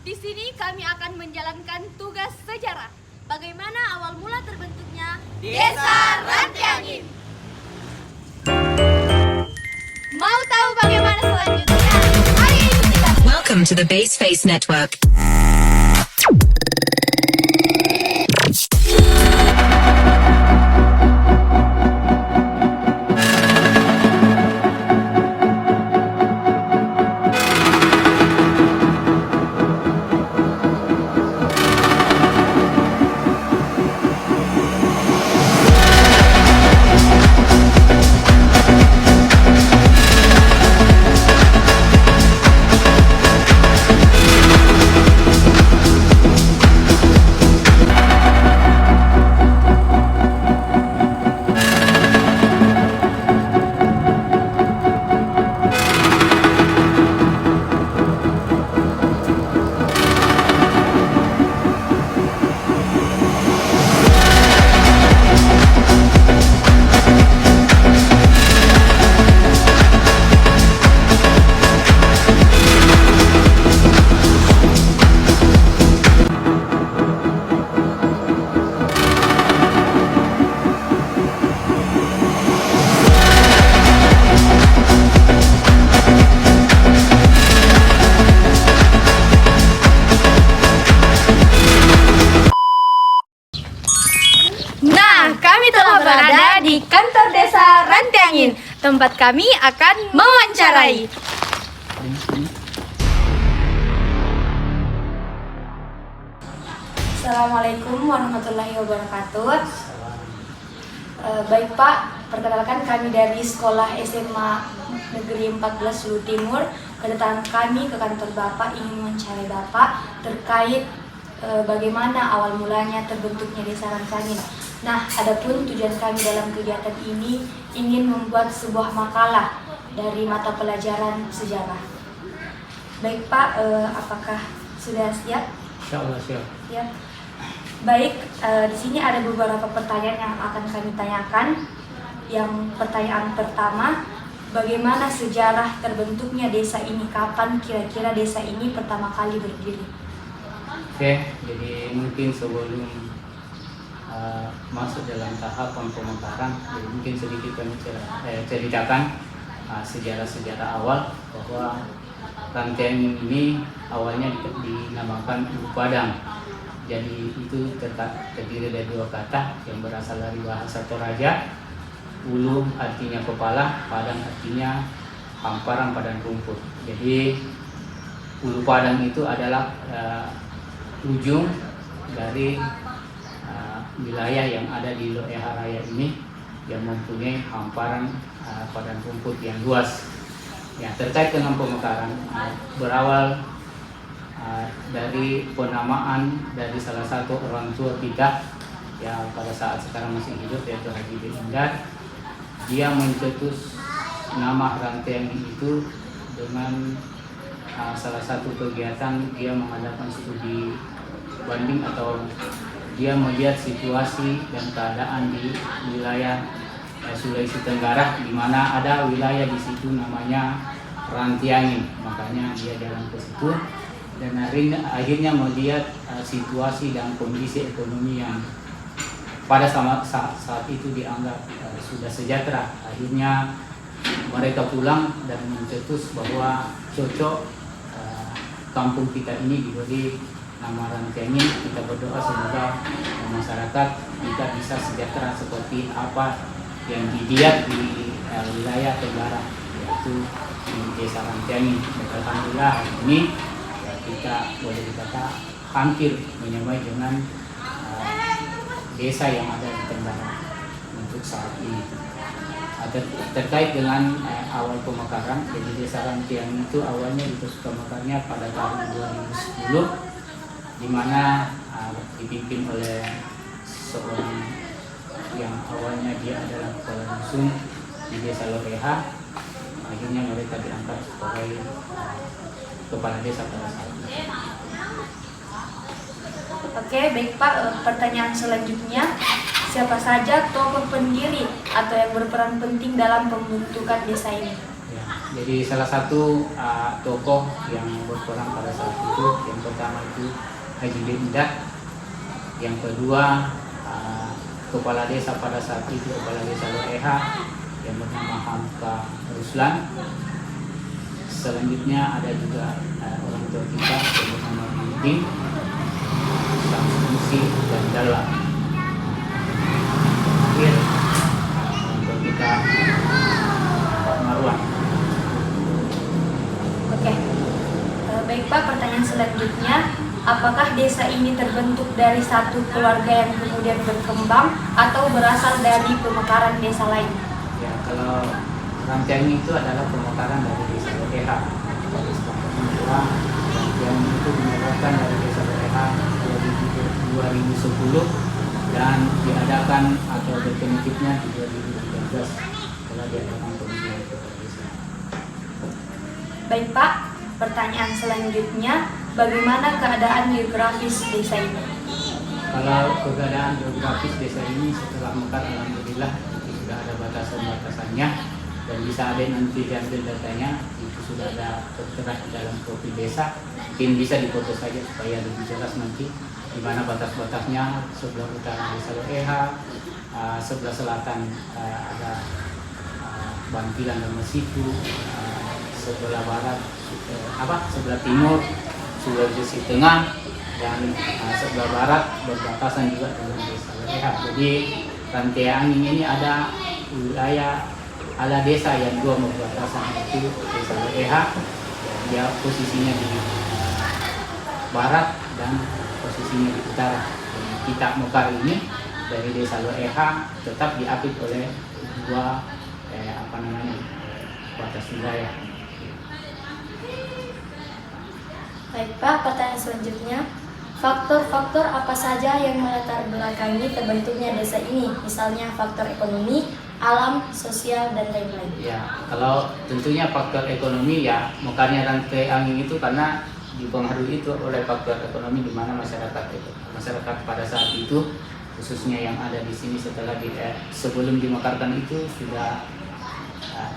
Di sini kami akan menjalankan tugas sejarah. Bagaimana awal mula terbentuknya Desa Rantiangin. Mau tahu bagaimana selanjutnya? Ayo ikuti kami. Welcome to the Base Face Network. Kami telah berada di kantor Desa Rantiangin. Tempat kami akan mewawancarai. Assalamualaikum warahmatullahi wabarakatuh. Baik Pak, perkenalkan kami dari Sekolah SMA Negeri 14 Hulu Timur. Kedatangan kami ke kantor Bapak ingin mencari Bapak terkait bagaimana awal mulanya terbentuknya Desa Rantiangin. Nah, adapun tujuan kami dalam kegiatan ini ingin membuat sebuah makalah dari mata pelajaran sejarah. Baik Pak, apakah sudah siap? Insya Allah siap. Ya. Baik, di sini ada beberapa pertanyaan yang akan kami tanyakan. Yang pertanyaan pertama, bagaimana sejarah terbentuknya desa ini? Kapan kira-kira desa ini pertama kali berdiri? Oke, jadi mungkin sebelum masuk dalam tahapan pemekaran, jadi mungkin sedikit kami ceritakan sejarah-sejarah awal bahwa Rantiangin ini awalnya dinamakan Ulu Padang. Jadi itu terdiri dari dua kata yang berasal dari bahasa Toraja. Ulu artinya kepala, Padang artinya hamparan padang rumput. Jadi Ulu Padang itu adalah ujung dari wilayah yang ada di Loeha Raya ini yang mempunyai hamparan padang rumput yang luas. Ya, terkait dengan pemekaran berawal dari penamaan dari salah satu orang tua kita yang pada saat sekarang masih hidup, yaitu Haji bin Indar. Dia mencetus nama Rantiangin itu dengan salah satu kegiatan dia mengadakan studi banding atau dia melihat situasi dan keadaan di wilayah Sulawesi Tenggara, di mana ada wilayah di situ namanya Rantiangin. Makanya dia jalan ke situ dan akhirnya melihat situasi dan kondisi ekonomi yang pada saat itu dianggap sudah sejahtera. Akhirnya mereka pulang dan mencetus bahwa cocok kampung kita ini diberi nama Rantiangin. Kita berdoa semoga masyarakat kita bisa sejahtera seperti apa yang dilihat di wilayah Tenggara, yaitu di Desa Rantiangin. Alhamdulillah hari ini kita boleh dikata hampir menyamai dengan desa yang ada di Tenggara untuk saat ini. Terkait dengan awal pemekaran, jadi Desa Rantiangin itu awalnya pemekarannya pada tahun 2010, di mana dipimpin oleh seorang yang awalnya dia adalah kepala dusun di Desa Loeha. Akhirnya mereka diangkat sebagai kepala desa pada saat itu. Oke, baik Pak. Pertanyaan selanjutnya, siapa saja tokoh pendiri atau yang berperan penting dalam pembentukan desa ini? Ya. Jadi salah satu tokoh yang berperan pada saat itu, yang pertama itu Haji Indah, yang kedua kepala desa pada saat itu, kepala desa Loeha yang bernama Hamka Ruslan. Selanjutnya ada juga orang tua kita yang bernama Bidin, Samsusi dan Dalla. Akhir orang tua kita Pak Marwan. Oke. Baik Pak, pertanyaan selanjutnya, apakah desa ini terbentuk dari satu keluarga yang kemudian berkembang atau berasal dari pemekaran desa lain? Ya, kalau rantaian itu adalah pemekaran dari desa Loeha. Pada setelah kedua, rantaian itu dimekarkan dari desa Loeha 2010 dan diadakan atau definitifnya di 2013 setelah diadakan pemilihan kepala desa. Baik Pak, pertanyaan selanjutnya, bagaimana keadaan geografis desa ini? Kalau keadaan geografis desa ini setelah mekar, alhamdulillah itu sudah ada batasan-batasannya dan bisa ada nanti diambil datanya, itu sudah ada tertera di dalam profil desa. Mungkin bisa dipoto saja supaya lebih jelas nanti di mana batas-batasnya. Sebelah utara desa Loeha, sebelah selatan ada Bantilan dan Mesitu, sebelah barat sebelah timur Sulawesi Tengah, dan sebelah barat berbatasan juga dengan desa Loeha. Jadi rantai angin ini ada desa yang dua berbatasan, itu desa Loeha, dia posisinya di barat dan posisinya di utara. Dan kita mekar ini dari desa Loeha tetap diapit oleh dua batas wilayah. Baik Pak, pertanyaan selanjutnya, faktor-faktor apa saja yang melatar belakangi terbentuknya desa ini? Misalnya faktor ekonomi, alam, sosial, dan lain-lain. Ya, kalau tentunya faktor ekonomi, ya mekarnya rantai angin itu karena dipengaruhi itu oleh faktor ekonomi, di mana masyarakat pada saat itu, khususnya yang ada di sini sebelum dimekarkan itu sudah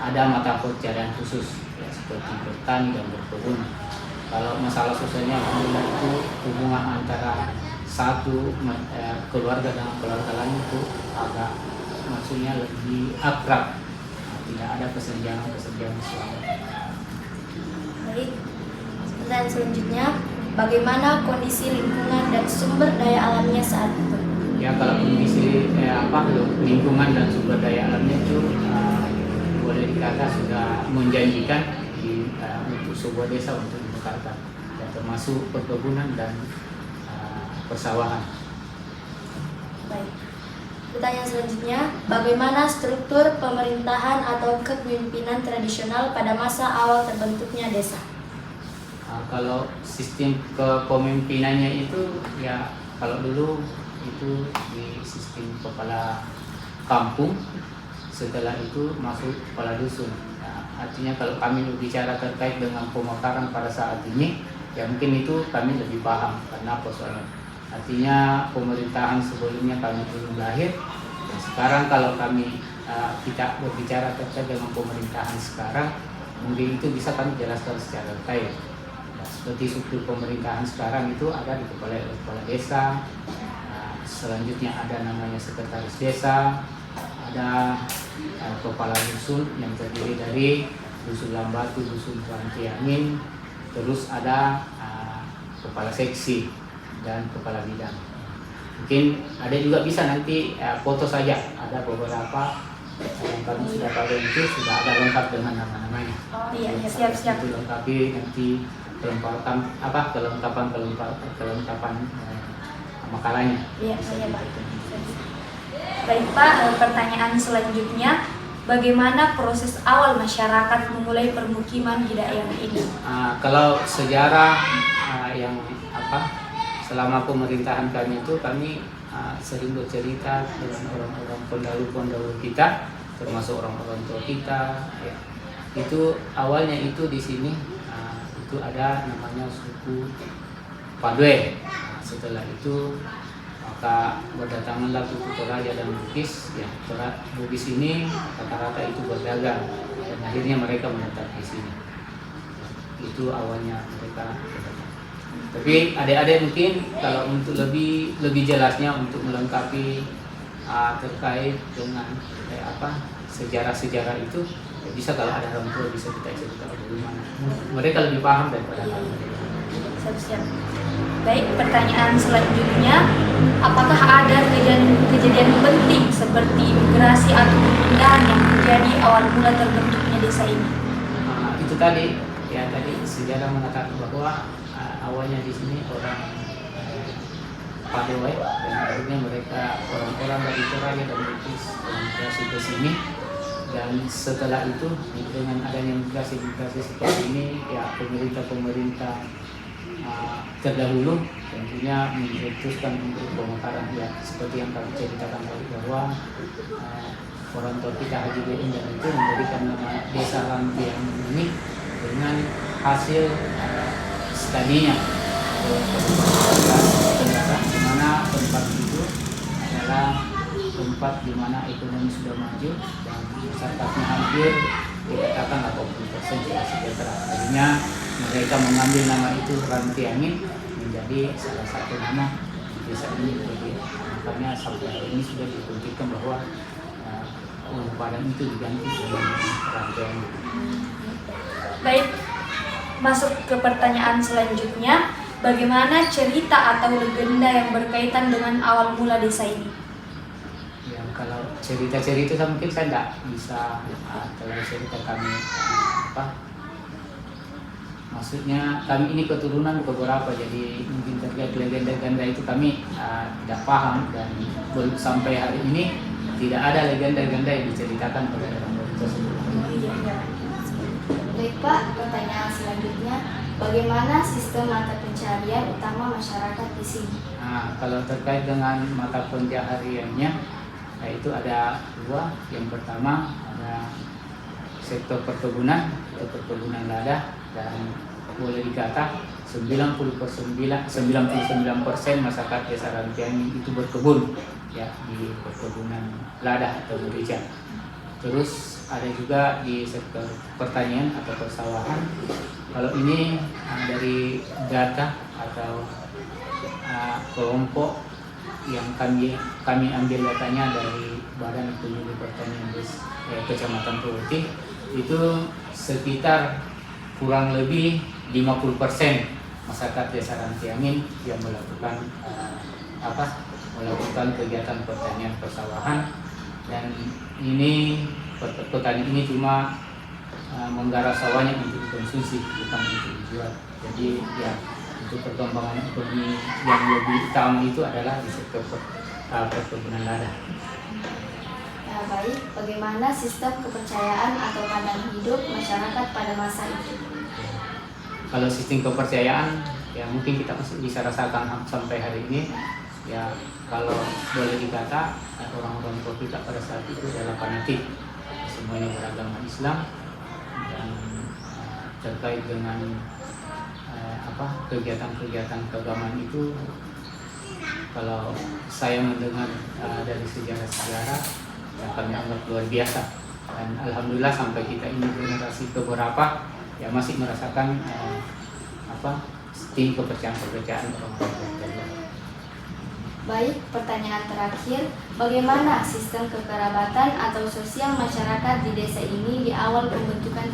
ada mata pencarian khusus, ya, seperti bertani dan berkebun. Kalau masalah sosialnya, alhamdulillah itu hubungan antara satu keluarga dengan keluarga lain itu agak maksudnya lebih akrab, tidak ada kesenjangan selama. Baik, pertanyaan selanjutnya, bagaimana kondisi lingkungan dan sumber daya alamnya saat itu? Ya, kalau kondisi lingkungan dan sumber daya alamnya itu boleh dikata sudah menjanjikan untuk sebuah desa untuk dimekarkan, ya, termasuk perkebunan dan persawahan. Baik. Pertanyaan selanjutnya, bagaimana struktur pemerintahan atau kepemimpinan tradisional pada masa awal terbentuknya desa? Kalau sistem kepemimpinannya itu, ya kalau dulu itu di sistem kepala kampung, setelah itu masuk kepala dusun. Nah, artinya kalau kami berbicara terkait dengan pemekaran pada saat ini, ya mungkin itu kami lebih paham. Karena apa soalnya? Artinya pemerintahan sebelumnya kami belum lahir. Nah, sekarang kalau kita berbicara terkait dengan pemerintahan sekarang, mungkin itu bisa kami jelaskan secara detail. Nah, seperti struktur pemerintahan sekarang itu ada di kepala desa. Selanjutnya ada namanya sekretaris desa, ada kepala dusun yang terdiri dari dusun Lambatu, dusun Rantiangin, terus ada kepala seksi dan kepala bidang. Mungkin ada juga bisa nanti foto saja, ada beberapa yang kami sudah tahu itu sudah ada lengkap dengan nama-namanya. Oh iya, siap-siap. Itu lengkapi nanti kelengkapan makalahnya. Iya, saya Pak. Baik Pak, pertanyaan selanjutnya, bagaimana proses awal masyarakat memulai permukiman di daerah ini? Kalau sejarah selama pemerintahan kami itu, kami sering bercerita dengan orang-orang pendahulu kita, termasuk orang-orang tua kita. Ya. Itu awalnya itu di sini itu ada namanya suku Padwe. Setelah itu maka berdatanganlah suku Toraja dan Bugis. Ya, Bugis ini rata-rata itu berdagang dan akhirnya mereka menetap di sini. Itu awalnya mereka. Tapi adik-adik mungkin kalau untuk lebih jelasnya untuk melengkapi terkait dengan sejarah-sejarah itu bisa kalau ada orang tua bisa kita cerita bagaimana. Mereka lebih paham daripada kami. Siap-siap. Baik, pertanyaan selanjutnya, apakah ada kejadian penting seperti imigrasi atau pemindahan yang menjadi awal mula terbentuknya desa ini? Itu tadi sejarah mengatakan bahwa awalnya di sini orang Padoe dan akhirnya mereka orang-orang dari Toraja dan Bugis migrasi ke sini, dan setelah itu dengan adanya migrasi seperti ini ya pemerintah terdahulu tentunya memutuskan untuk pemekaran ya seperti yang kami ceritakan tadi bahwa orang tua kita Haji B. Indah itu memberikan nama desa Rampiang ini dengan hasil studinya di mana tempat itu adalah tempat di mana ekonomi sudah maju dan masyarakatnya hampir dikatakan 80% sudah sejahtera. Akhirnya mereka mengambil nama itu Rantiangin menjadi salah satu nama desa ini. Jadi makanya sampai hari ini sudah ditentukan bahwa Padang itu diganti dengan Rantiangin. Baik, masuk ke pertanyaan selanjutnya, bagaimana cerita atau legenda yang berkaitan dengan awal mula desa ini? Ya, kalau cerita-cerita mungkin saya tidak bisa kalau cerita kami maksudnya kami ini keturunan beberapa, jadi mungkin terkait legenda-legenda itu kami tidak paham dan belum sampai hari ini tidak ada legenda-legenda yang diceritakan oleh orang tersebut. Baik Pak, pertanyaan selanjutnya, bagaimana sistem mata pencaharian utama masyarakat di sini? Nah, kalau terkait dengan mata pencahariannya, itu ada dua. Yang pertama ada sektor perkebunan atau perkebunan lada, dan boleh dikata 99% masyarakat desa Rantiangin itu berkebun ya di perkebunan lada atau merica. Terus ada juga di sektor pertanian atau persawahan. Kalau ini dari data atau kelompok yang kami ambil datanya dari Badan Penyuluh Pertanian Kecamatan Purwoti, itu sekitar kurang lebih 50% masyarakat desa Rantiangin yang melakukan kegiatan pertanian persawahan, dan ini petani ini cuma menggarap sawahnya untuk dikonsumsi bukan untuk dijual. Jadi ya untuk perkembangan ekonomi yang lebih utama itu adalah di sektor perkebunan lada. Nah, baik, bagaimana sistem kepercayaan atau pandangan hidup masyarakat pada masa itu? Kalau sistem kepercayaan ya mungkin kita masih bisa rasakan sampai hari ini. Ya kalau boleh dikata orang-orang tua kita pada saat itu adalah fanatik, semuanya beragama Islam, dan terkait dengan kegiatan-kegiatan keagamaan itu kalau saya mendengar dari sejarah-sejarah ya kami anggap luar biasa, dan alhamdulillah sampai kita ini generasi keberapa ya masih merasakan sistem kepercayaan orang-orang tua. Baik, pertanyaan terakhir, bagaimana sistem kekerabatan atau sosial masyarakat di desa ini di awal pembentukan?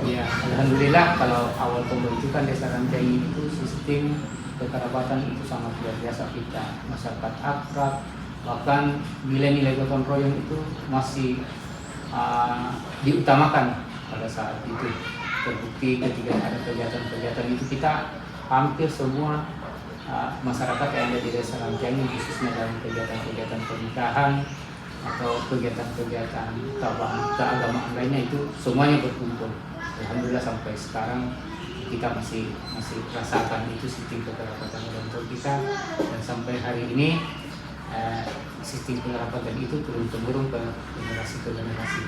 Ya, alhamdulillah kalau awal pembentukan desa Rantiangin itu sistem kekerabatan itu sangat luar biasa. Kita masyarakat akrab, bahkan nilai-nilai gotong royong itu masih diutamakan pada saat itu. Terbukti ketika ada kegiatan-kegiatan itu kita hampir semua masyarakat yang ada di desa Rantiangin, khususnya dalam kegiatan-kegiatan pernikahan atau kegiatan-kegiatan keagamaan lainnya itu semuanya berkumpul. Alhamdulillah sampai sekarang kita masih rasakan itu sistem kekerabatan orang tua kita, dan sampai hari ini sistem kekerabatan itu turun-temurun ke generasi ke generasi.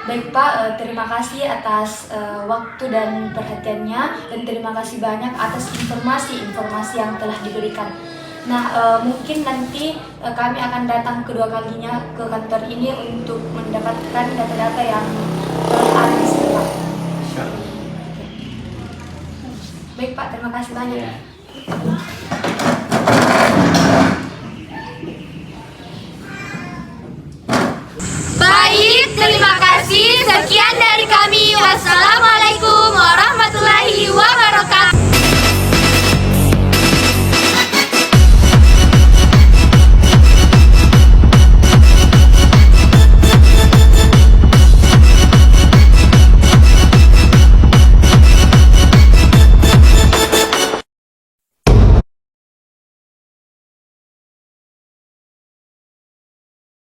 Baik Pak, terima kasih atas waktu dan perhatiannya, dan terima kasih banyak atas informasi-informasi yang telah diberikan. Nah, mungkin nanti kami akan datang kedua kalinya ke kantor ini untuk mendapatkan data-data yang ada di sini, Pak. Baik Pak, terima kasih banyak. Ya. Baik, terima kasih. Sekian dari kami. Wassalamualaikum warahmatullahi wabarakatuh.